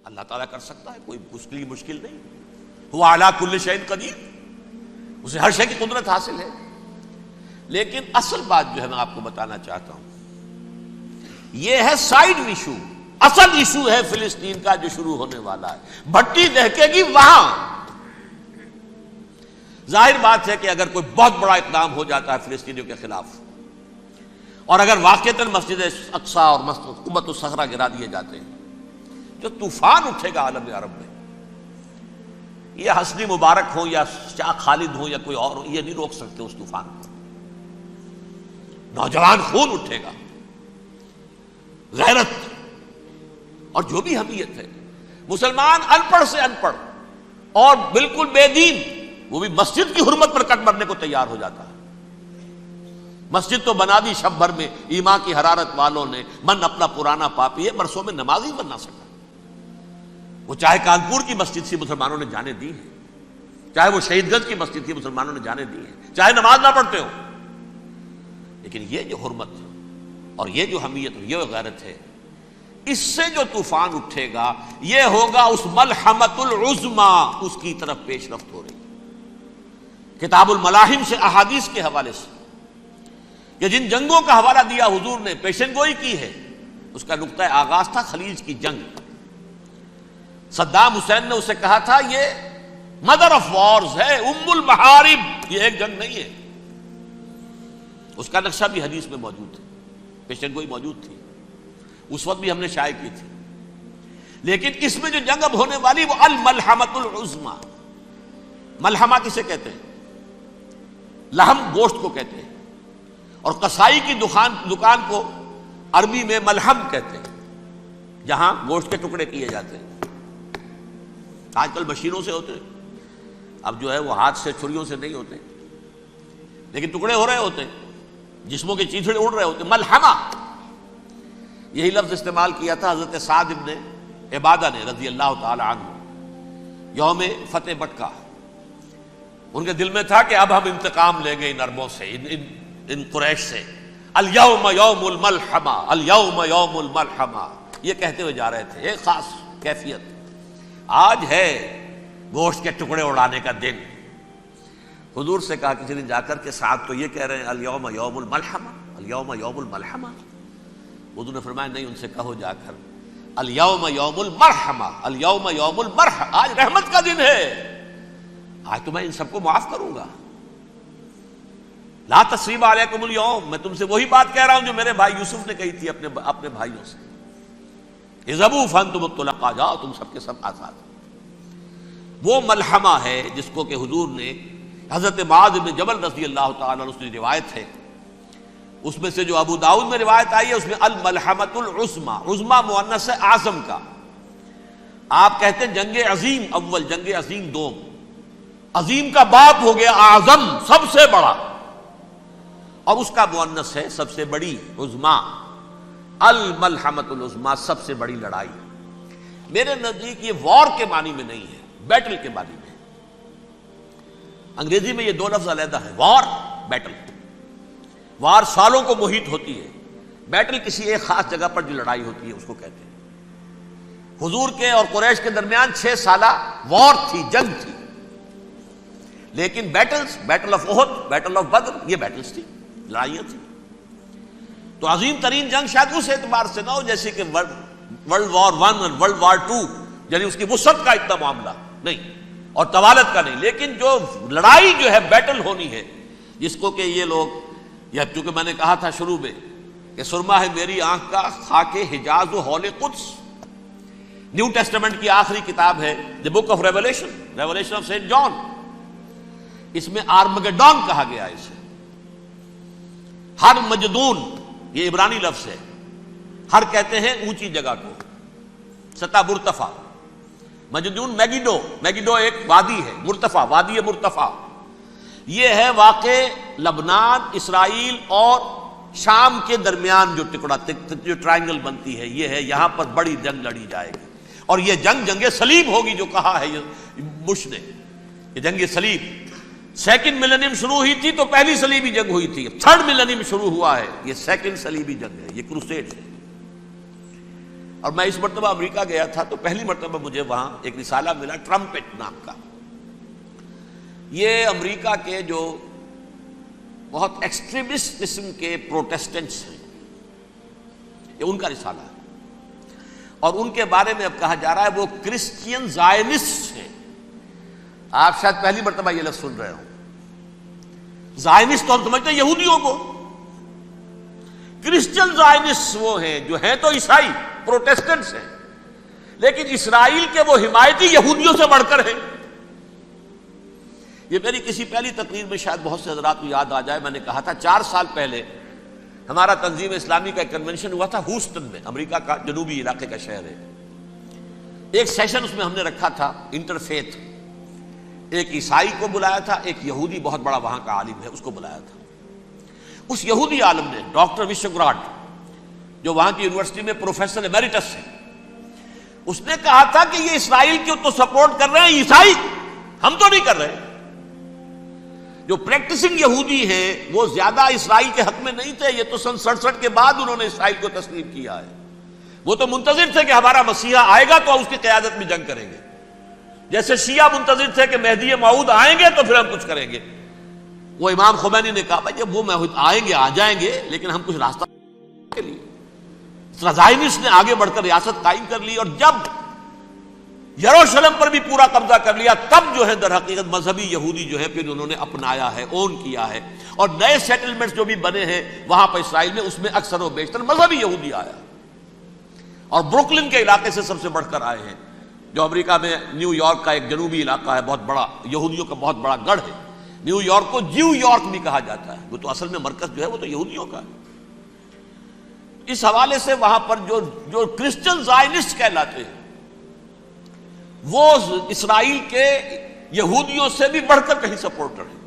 اللہ تعالیٰ کر سکتا ہے، کوئی اس کے لیے مشکل نہیں. ہوا علی کل شیء قدیر، اسے ہر شے کی قدرت حاصل ہے. لیکن اصل بات جو ہے میں آپ کو بتانا چاہتا ہوں، یہ ہے سائیڈ ایشو. اصل ایشو ہے فلسطین کا جو شروع ہونے والا ہے. بھٹی دہکے گی وہاں. ظاہر بات ہے کہ اگر کوئی بہت بڑا اقدام ہو جاتا ہے فلسطینیوں کے خلاف، اور اگر واقعتاً مسجد اقصی اور قبۃ الصخرہ گرا دیے جاتے ہیں، جو طوفان اٹھے گا عالم عرب میں، یہ حسنی مبارک ہوں یا شاہ خالد ہوں یا کوئی اور ہو، یہ نہیں روک سکتے اس طوفان کو. نوجوان خون اٹھے گا، غیرت اور جو بھی حمیت ہے. مسلمان ان پڑھ سے ان پڑھ اور بالکل بے دین، وہ بھی مسجد کی حرمت پر کٹ مرنے کو تیار ہو جاتا ہے. مسجد تو بنا دی شب بھر میں ایمان کی حرارت والوں نے، من اپنا پرانا پاپی ہے، برسوں میں نماز ہی بن نہ سکا. وہ چاہے کانپور کی مسجد سے مسلمانوں نے جانے دی ہیں، چاہے وہ شہید گنج کی مسجد تھی مسلمانوں نے جانے دی ہیں، چاہے نماز نہ پڑھتے ہو. لیکن یہ جو حرمت اور یہ جو حمیت اور یہ غیرت ہے، اس سے جو طوفان اٹھے گا یہ ہوگا اس ملحمۃ العظمی، اس کی طرف پیش رفت ہو رہی. کتاب الملاحم سے احادیث کے حوالے سے کہ جن جنگوں کا حوالہ دیا حضور نے، پیشن گوئی کی ہے، اس کا نقطہ آغاز تھا خلیج کی جنگ. صدام حسین نے اسے کہا تھا یہ مدر آف وارز ہے، ام المحارب، یہ ایک جنگ نہیں ہے. اس کا نقشہ بھی حدیث میں موجود ہے، پیشن گوئی موجود تھی، اس وقت بھی ہم نے شائع کی تھی. لیکن اس میں جو جنگ اب ہونے والی وہ الملحمۃ العظمی. ملحمہ کسے کہتے ہیں؟ لحم گوشت کو کہتے ہیں، اور قصائی کی دکان کو عربی میں ملحم کہتے ہیں، جہاں گوشت کے ٹکڑے کیے جاتے ہیں. آج کل مشینوں سے ہوتے ہیں، اب جو ہے وہ ہاتھ سے چھریوں سے نہیں ہوتے، لیکن ٹکڑے ہو رہے ہوتے ہیں، جسموں کے چیتھڑے اڑ رہے ہوتے ہیں. ملحمہ، یہی لفظ استعمال کیا تھا حضرت سعد ابن عبادہ نے رضی اللہ تعالی عنہ یوم فتح مکہ. ان کے دل میں تھا کہ اب ہم انتقام لیں گے ان عربوں سے، ان قریش سے. الیوم یوم الملحمہ، الیوم یوم الملحمہ، یہ کہتے ہوئے جا رہے تھے. ایک خاص کیفیت، آج ہے گوشت کے ٹکڑے اڑانے کا دن. حضور سے کہا کسی دن جا کر کہ سعد تو یہ کہہ رہے ہیں الیوم یوم الملحمہ، الیوم یوم الملحمہ. حضور نے فرمایا نہیں، ان سے کہو جا کر الیوم یوم المرحمہ، الیوم یوم المرحمہ، آج رحمت کا دن ہے، آج تو میں ان سب کو معاف کروں گا. لا تثریب علیکم اليوم، میں تم سے وہی بات کہہ رہا ہوں جو میرے بھائی یوسف نے کہی تھی اپنے بھائیوں سے، اذهبوا فانتم الطلقاء، جاؤ تم سب کے سب آزاد. وہ ملحمہ ہے جس کو کہ حضور نے حضرت معاذ بن جبل رضی اللہ تعالیٰ عنہ، اس کی روایت ہے، اس میں سے جو ابو داؤد میں روایت آئی ہے اس میں الملحمۃ العظمی، عظمی مؤنث ہے اعظم کا. آپ کہتے ہیں جنگ عظیم اول، جنگ عظیم دوم. عظیم کا باپ ہو گیا اعظم، سب سے بڑا، اور اس کا مؤنث ہے سب سے بڑی، عظمی. الملحمۃ العظمی، سب سے بڑی لڑائی. میرے نزدیک یہ وار کے معنی میں نہیں ہے، بیٹل کے معنی میں. انگریزی میں یہ دو لفظ علیحدہ ہیں، وار، بیٹل. وار سالوں کو محیط ہوتی ہے، بیٹل کسی ایک خاص جگہ پر جو لڑائی ہوتی ہے اس کو کہتے ہیں. حضور کے اور قریش کے درمیان 6 سالہ وار تھی، جنگ تھی. لیکن battles, battle of Uhud, battle of Badr, یہ بیٹلز تھی، لڑائیاں تھیں. تو عظیم ترین جنگ شاید اس اعتبار سے نہ ہو جیسے کہ ورلڈ وار 1 اور ورلڈ وار 2، یعنی اس کی وسعت کا اتنا معاملہ نہیں اور طوالت کا نہیں. لیکن جو لڑائی جو ہے بیٹل ہونی ہے، جس کو کہ یہ لوگ، یا چونکہ میں نے کہا تھا شروع میں کہ سرما ہے میری آنکھ کا خاک حجاز و حول قدس. نیو ٹیسٹمنٹ کی آخری کتاب ہے the book of revelation, revelation of saint John. اس میں آرمگڈون کہا گیا ہے اسے. ہر مجدون، یہ عبرانی لفظ ہے. ہر کہتے ہیں اونچی جگہ کو، سطح مرتفع. مجدون میگیڈو، میگیڈو ایک وادی ہے، مرتفع، وادی مرتفع. یہ ہے واقع لبنان، اسرائیل اور شام کے درمیان جو ٹکڑا، جو ٹرائنگل بنتی ہے، یہ ہے. یہاں پر بڑی جنگ لڑی جائے گی، اور یہ جنگ صلیب ہوگی جو کہا ہے بش نے. یہ جنگ صلیب 2nd ملینیم شروع ہوئی تھی تو پہلی صلیبی جنگ ہوئی تھی. 3rd ملینیم شروع ہوا ہے، یہ 2nd صلیبی جنگ ہے، یہ کروسیڈ ہے. اور میں اس مرتبہ امریکہ گیا تھا تو پہلی مرتبہ مجھے وہاں ایک رسالہ ملا ٹرمپٹ نام کا. یہ امریکہ کے جو بہت ایکسٹریمسٹ قسم کے پروٹیسٹنٹس ہیں، یہ ان کا رسالہ ہے، اور ان کے بارے میں اب کہا جا رہا ہے وہ کرسچین زائنسٹ ہیں. آپ شاید پہلی مرتبہ یہ لفظ سن رہے ہوں. زائنسٹ تو ہم سمجھتے ہیں یہودیوں کو، کرسچین زائنسٹ وہ ہیں جو ہیں تو عیسائی پروٹیسٹنٹس ہیں، لیکن اسرائیل کے وہ حمایتی یہودیوں سے بڑھ کر ہیں. یہ میری کسی پہلی تقریر میں شاید بہت سے حضرات کو یاد آ جائے، میں نے کہا تھا 4 سال پہلے ہمارا تنظیم اسلامی کا ایک کنونشن ہوا تھا ہوسٹن میں، امریکہ کا جنوبی علاقے کا شہر ہے. ایک سیشن اس میں ہم نے رکھا تھا انٹرفیتھ، ایک عیسائی کو بلایا تھا، ایک یہودی بہت بڑا وہاں کا عالم ہے اس کو بلایا تھا. اس یہودی عالم نے ڈاکٹر وشوگراڈ، جو وہاں کی یونیورسٹی میں پروفیسر ایمیریٹس ہے، اس نے کہا تھا کہ یہ اسرائیل کو تو سپورٹ کر رہے ہیں عیسائی، ہم تو نہیں کر رہے. جو پریکٹسنگ یہودی ہیں وہ زیادہ اسرائیل کے حق میں نہیں تھے، یہ تو سن 67 کے بعد انہوں نے اسرائیل کو تسلیم کیا ہے. وہ تو منتظر تھے کہ ہمارا مسیحا آئے گا تو اس کی قیادت میں جنگ کریں گے، جیسے شیعہ منتظر تھے کہ مہدی موعود آئیں گے تو پھر ہم کچھ کریں گے. وہ امام خمینی نے کہا بھائی جب وہ آئیں گے آ جائیں گے، لیکن ہم کچھ راستہ کے لیے. زائنسٹ نے آگے بڑھ کر ریاست قائم کر لی، اور جب یروشلم پر بھی پورا قبضہ کر لیا تب جو ہے در حقیقت مذہبی یہودی جو ہے پھر انہوں نے اپنایا ہے، اون کیا ہے، اور نئے سیٹلمنٹس جو بھی بنے ہیں وہاں پر اسرائیل میں، اس میں اکثر و بیشتر مذہبی یہودی آیا، اور بروکلن کے علاقے سے سب سے بڑھ کر آئے ہیں، جو امریکہ میں نیو یارک کا ایک جنوبی علاقہ ہے، بہت بڑا یہودیوں کا بہت بڑا گڑھ ہے. نیو یارک کو جیو یارک بھی کہا جاتا ہے، وہ تو اصل میں مرکز جو ہے وہ تو یہودیوں کا ہے. اس حوالے سے وہاں پر جو کرسچن زائنسٹ کہلاتے ہیں وہ اسرائیل کے یہودیوں سے بھی بڑھ کر کہیں سپورٹر ہیں.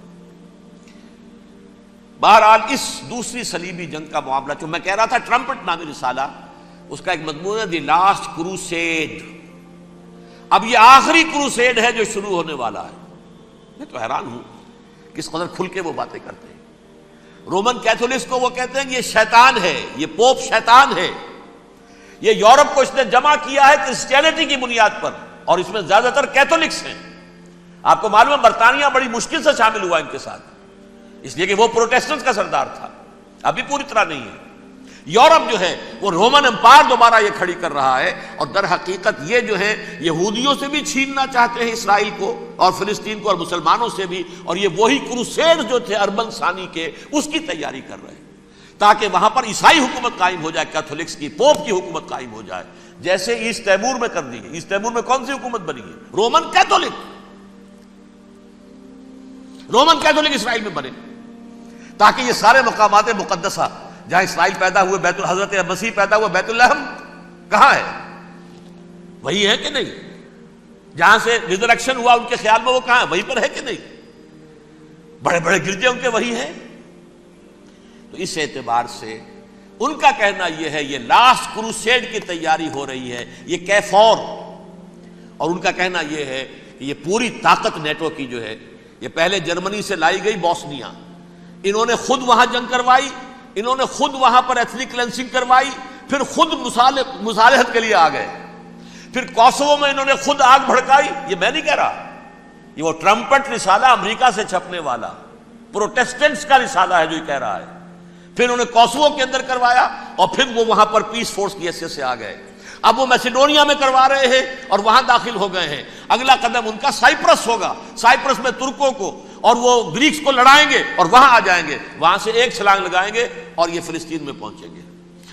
بہرحال اس دوسری صلیبی جنگ کا معاملہ جو میں کہہ رہا تھا، ٹرمپٹ نامی رسالہ، اس کا ایک مضمون ہے دی لاسٹ کروسیڈ. اب یہ آخری کروسیڈ ہے جو شروع ہونے والا ہے. میں تو حیران ہوں کس قدر کھل کے وہ باتیں کرتے ہیں. رومن کیتھولکس کو وہ کہتے ہیں کہ یہ شیطان ہے، یہ پوپ شیطان ہے، یہ یورپ کو اس نے جمع کیا ہے کرسچینٹی کی بنیاد پر، اور اس میں زیادہ تر کیتھولکس ہیں. آپ کو معلوم ہے برطانیہ بڑی مشکل سے شامل ہوا ان کے ساتھ، اس لیے کہ وہ پروٹیسٹنٹس کا سردار تھا، ابھی پوری طرح نہیں ہے. یورپ جو ہے وہ رومن امپائر دوبارہ یہ کھڑی کر رہا ہے، اور در حقیقت یہ جو ہے یہودیوں سے بھی چھیننا چاہتے ہیں اسرائیل کو اور فلسطین کو، اور مسلمانوں سے بھی، اور یہ وہی کروسیڈ جو تھے اربن ثانی کے، اس کی تیاری کر رہے ہیں تاکہ وہاں پر عیسائی حکومت قائم ہو جائے، کیتھولکس کی، پوپ کی حکومت قائم ہو جائے، جیسے ایسٹ تیمور میں کر دی ہے. ایسٹ تیمور میں کون سی حکومت بنی ہے؟ Roman Catholic. رومن کیتھولک اسرائیل میں بنے تاکہ یہ سارے مقامات مقدسہ جہاں اسرائیل پیدا ہوئے، حضرت مسیح پیدا ہوئے، بیت لحم کہاں ہے؟ وہی ہے کہ نہیں؟ جہاں سے ریزریکشن ہوا ان کے خیال میں وہ کہاں ہے؟ وہیں پر ہے کہ نہیں؟ بڑے بڑے گرجے ان کے وہی ہیں. تو اس اعتبار سے ان کا کہنا یہ ہے یہ لاسٹ کروسیڈ کی تیاری ہو رہی ہے، یہ کیفور. اور ان کا کہنا یہ ہے کہ یہ پوری طاقت نیٹو کی جو ہے، یہ پہلے جرمنی سے لائی گئی بوسنیا، انہوں نے خود وہاں جنگ کروائی، انہوں نے خود وہاں پر ایتھنک کلینسنگ کروائی، پھر خود مصالحت کے لیے آ گئے، پھر کوسوو میں انہوں نے خود آگ بھڑکائی. یہ میں نہیں کہہ رہا، یہ وہ ٹرمپٹ رسالہ امریکہ سے چھپنے والا پروٹیسٹنٹس کا رسالہ ہے جو یہ کہہ رہا ہے. پھر انہوں نے کوسوو کے اندر کروایا، اور پھر وہ وہاں پر پیس فورس کی حیثیت سے آ گئے. اب وہ میسیڈونیا میں کروا رہے ہیں اور وہاں داخل ہو گئے ہیں. اگلا قدم ان کا سائپرس ہوگا، سائپرس میں ترکوں کو اور وہ گریکس کو لڑائیں گے اور وہاں آ جائیں گے، وہاں سے ایک چھلانگ لگائیں گے اور یہ فلسطین میں پہنچیں گے،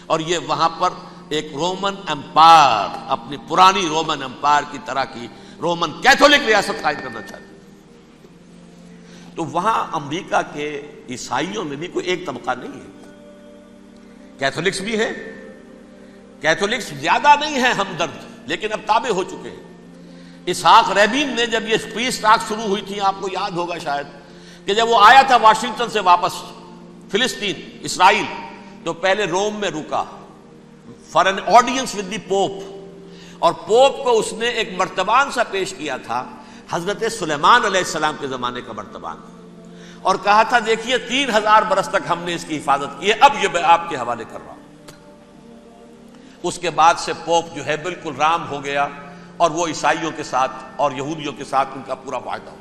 اور یہ وہاں پر ایک رومن امپائر، اپنی پرانی رومن امپائر کی طرح کی رومن کیتھولک ریاست قائم کرنا چاہتے ہیں. تو وہاں امریکہ کے عیسائیوں میں بھی کوئی ایک طبقہ نہیں ہے، کیتھولکس بھی ہے. کیتھولکس زیادہ نہیں ہے ہمدرد، لیکن اب تابع ہو چکے ہیں. اسحاق ریبین نے جب یہ پیس ٹاک شروع ہوئی تھی، آپ کو یاد ہوگا شاید کہ جب وہ آیا تھا واشنگٹن سے واپس فلسطین اسرائیل، تو پہلے روم میں رکا for an audience with the pope, اور پوپ کو اس نے ایک مرتبان سا پیش کیا تھا، حضرت سلیمان علیہ السلام کے زمانے کا مرتبان، اور کہا تھا دیکھیے 3000 برس تک ہم نے اس کی حفاظت کی ہے، اب یہ میں آپ کے حوالے کر رہا ہوں. اس کے بعد سے پوپ جو ہے بالکل رام ہو گیا، اور وہ عیسائیوں کے ساتھ اور یہودیوں کے ساتھ ان کا پورا معاہدہ ہو۔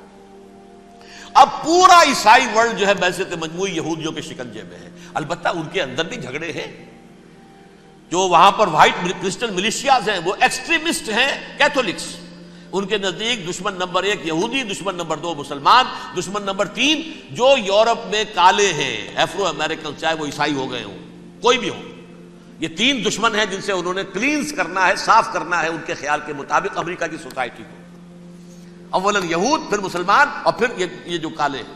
اب پورا عیسائی ورلڈ جو ہے بعثت مجموعی یہودیوں کے شکنجے میں ہے۔ البتہ ان کے اندر بھی جھگڑے ہیں، جو وہاں پر وائٹ کرسچن ملیشیاز ہیں وہ ایکسٹریمسٹ ہیں کیتھولکس، ان کے نزدیک دشمن نمبر 1 یہودی، دشمن نمبر 2 مسلمان، دشمن نمبر 3 جو یورپ میں کالے ہیں، ایفرو امریکن، چاہے وہ عیسائی ہو گئے ہوں، کوئی بھی ہو۔ یہ 3 دشمن ہیں جن سے انہوں نے کلینز کرنا ہے، صاف کرنا ہے ان کے خیال کے مطابق امریکہ کی سوسائٹی کو۔ اولاً یہود، پھر مسلمان، اور پھر یہ جو کالے ہیں۔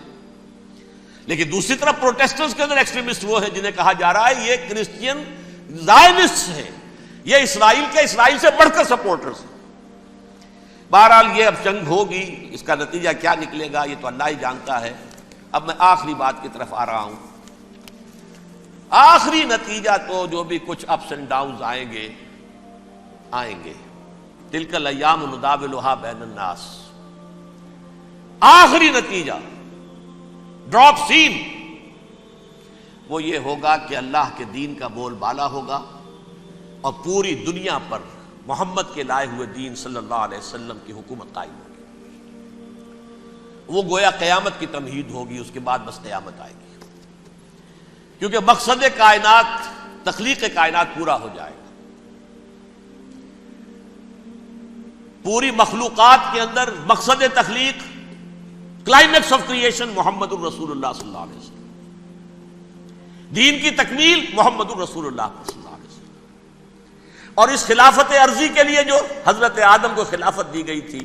لیکن دوسری طرف پروٹیسٹنٹس کے اندر ایکسٹریمسٹ وہ ہیں جنہیں کہا جا رہا ہے یہ کرسچین زائنسٹ ہیں، یہ اسرائیل سے بڑھ کر سپورٹرز ہیں۔ بہرحال یہ اب جنگ ہوگی، اس کا نتیجہ کیا نکلے گا یہ تو اللہ ہی جانتا ہے۔ اب میں آخری بات کی طرف آ رہا ہوں۔ آخری نتیجہ تو جو بھی کچھ اپس اینڈ ڈاؤنز آئیں گے، تلک الایام نداولھا بین الناس، آخری نتیجہ ڈراپ سین وہ یہ ہوگا کہ اللہ کے دین کا بول بالا ہوگا، اور پوری دنیا پر محمد کے لائے ہوئے دین صلی اللہ علیہ وسلم کی حکومت قائم ہوگی۔ وہ گویا قیامت کی تمہید ہوگی، اس کے بعد بس قیامت آئے گی، کیونکہ مقصد کائنات، تخلیق کائنات پورا ہو جائے گا۔ پوری مخلوقات کے اندر مقصد تخلیق، کلائمیکس آف کریشن محمد الرسول اللہ صلی اللہ علیہ وسلم، دین کی تکمیل محمد الرسول اللہ صلی اللہ علیہ وسلم۔ اور اس خلافت عرضی کے لیے جو حضرت آدم کو خلافت دی گئی تھی،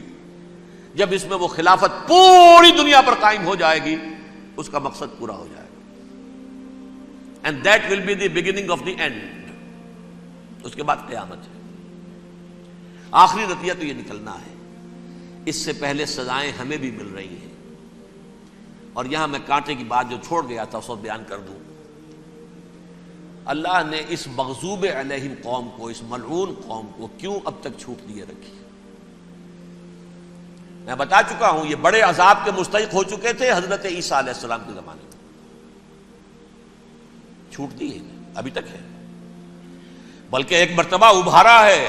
جب اس میں وہ خلافت پوری دنیا پر قائم ہو جائے گی، اس کا مقصد پورا ہو جائے گا۔ And that will be the beginning of the end۔ اس کے بعد قیامت ہے۔ آخری نتیجہ تو یہ نکلنا ہے۔ اس سے پہلے سزائیں ہمیں بھی مل رہی ہیں، اور یہاں میں کانٹے کی بات جو چھوڑ گیا تھا اس کو بیان کر دوں۔ اللہ نے اس مغضوب علیہم قوم کو، اس ملعون قوم کو کیوں اب تک چھوٹ دیے رکھی؟ میں بتا چکا ہوں یہ بڑے عذاب کے مستحق ہو چکے تھے حضرت عیسیٰ علیہ السلام کے زمانے میں، چھوٹ دی ہے، ابھی تک ہے، بلکہ ایک مرتبہ ابھارا ہے۔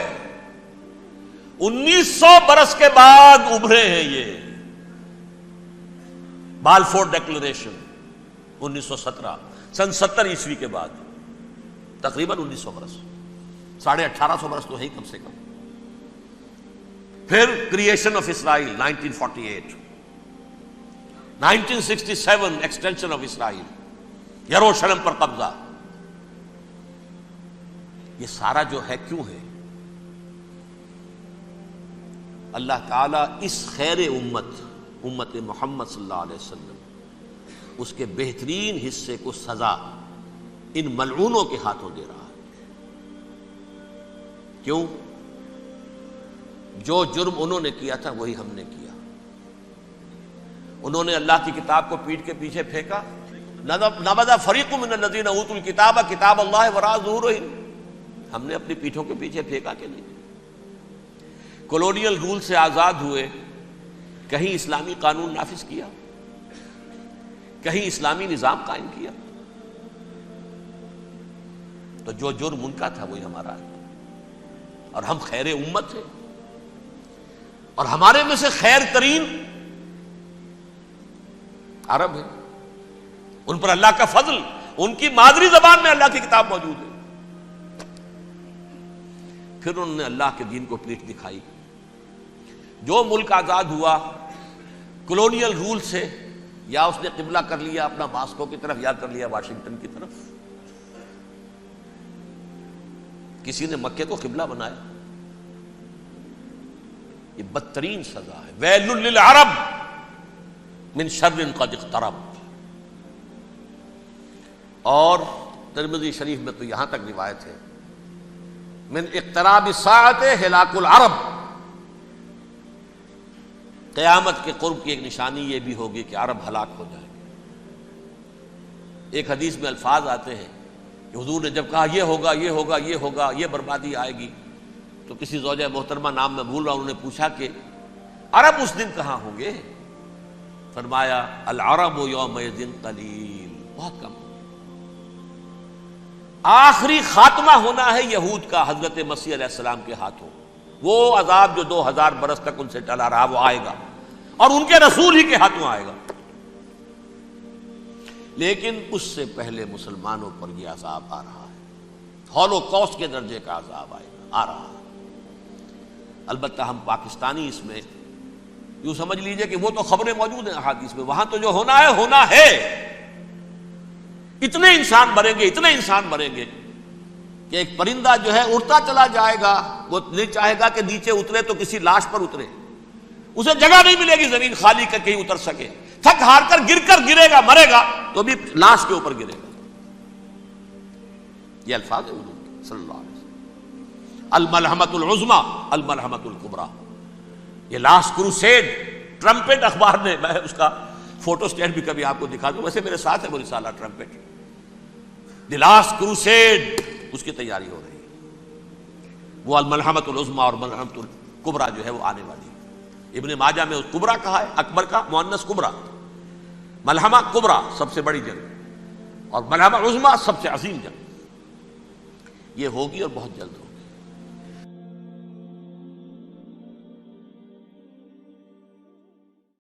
1900 برس کے بعد ابھرے ہیں یہ، بالفور ڈیکلریشن 1917، سن 70 عیسوی کے بعد، تقریباً 1900 برس، 1850 برس تو ہے کم سے کم۔ پھر creation of Israel 1948، 1967 extension of Israel, یروشلم پر قبضہ۔ یہ سارا جو ہے کیوں ہے؟ اللہ تعالیٰ اس خیر امت محمد صلی اللہ علیہ وسلم، اس کے بہترین حصے کو سزا ان ملعونوں کے ہاتھوں دے رہا ہے۔ کیوں؟ جو جرم انہوں نے کیا تھا وہی ہم نے کیا۔ انہوں نے اللہ کی کتاب کو پیٹھ کے پیچھے پھینکا، نبذ فریق من الذین اوتوا الکتاب کتاب اللہ وراء ظہورہم، ہم نے اپنی پیٹھوں کے پیچھے پھینکا کہ نہیں؟ کولونیل رول سے آزاد ہوئے، کہیں اسلامی قانون نافذ کیا، کہیں اسلامی نظام قائم کیا؟ تو جو جرم ان کا تھا وہی ہمارا ہے، اور ہم خیر امت ہیں، اور ہمارے میں سے خیر ترین عرب ہیں، ان پر اللہ کا فضل، ان کی مادری زبان میں اللہ کی کتاب موجود ہے۔ پھر انہوں نے اللہ کے دین کو پیٹھ دکھائی۔ جو ملک آزاد ہوا کولونیل رول سے، یا اس نے قبلہ کر لیا اپنا ماسکو کی طرف، یا کر لیا واشنگٹن کی طرف، کسی نے مکے کو قبلہ بنایا، یہ بدترین سزا ہے۔ ویل للعرب من شر قد اقترب۔ اور ترمذی شریف میں تو یہاں تک روایت ہے، من اقتراب الساعۃ ہلاک العرب، قیامت کے قرب کی ایک نشانی یہ بھی ہوگی کہ عرب ہلاک ہو جائیں گے۔ ایک حدیث میں الفاظ آتے ہیں کہ حضور نے جب کہا یہ ہوگا یہ ہوگا یہ ہوگا، یہ بربادی آئے گی، تو کسی زوجہ محترمہ نام میں بھول رہا ہوں، انہوں نے پوچھا کہ عرب اس دن کہاں ہوں گے؟ فرمایا العرب یومئذ قلیل، بہت کم۔ آخری خاتمہ ہونا ہے یہود کا حضرت مسیح علیہ السلام کے ہاتھوں. وہ عذاب جو 2000 برس تک ان سے ٹلا رہا وہ آئے گا اور ان کے رسول ہی کے ہاتھوں آئے گا. لیکن اس سے پہلے مسلمانوں پر یہ عذاب آ رہا ہے، ہولوکاسٹ کے درجے کا عذاب آ رہا ہے. البتہ ہم پاکستانی اس میں یوں سمجھ لیجئے کہ وہ تو خبریں موجود ہیں احادیث میں، وہاں تو جو ہونا ہے. اتنے انسان مریں گے کہ ایک پرندہ جو ہے اڑتا چلا جائے گا، وہ نہیں چاہے گا کہ نیچے اترے تو کسی لاش پر اترے، اسے جگہ نہیں ملے گی زمین خالی کر کہیں اتر سکے، تھک ہار کر گرے گا، مرے گا تو بھی لاش کے اوپر گرے گا. یہ الفاظ ہے حضور کے صلی اللہ علیہ وسلم. الملحمۃ العظمیٰ الملحمۃ الکبریٰ. یہ لاسٹ کروسیڈ ٹرمپٹ اخبار نے، میں اس کا فوٹو اسٹیٹ بھی کبھی آپ کو دکھا دوں، ویسے میرے ساتھ ہے وہ رسالہ ٹرمپٹ. دی لاسٹ کروسیڈ اس کی تیاری ہو رہی ہے. وہ الملحمۃ العظمیٰ اور ملحمۃ الکبریٰ جو ہے وہ آنے والی ہے. ابن ماجہ میں کبریٰ کہا ہے، اکبر کا مؤنث کبریٰ. ملحمہ کبریٰ سب سے بڑی جنگ اور ملحمہ عظمیٰ سب سے عظیم جنگ. یہ ہوگی اور بہت جلد ہوگی.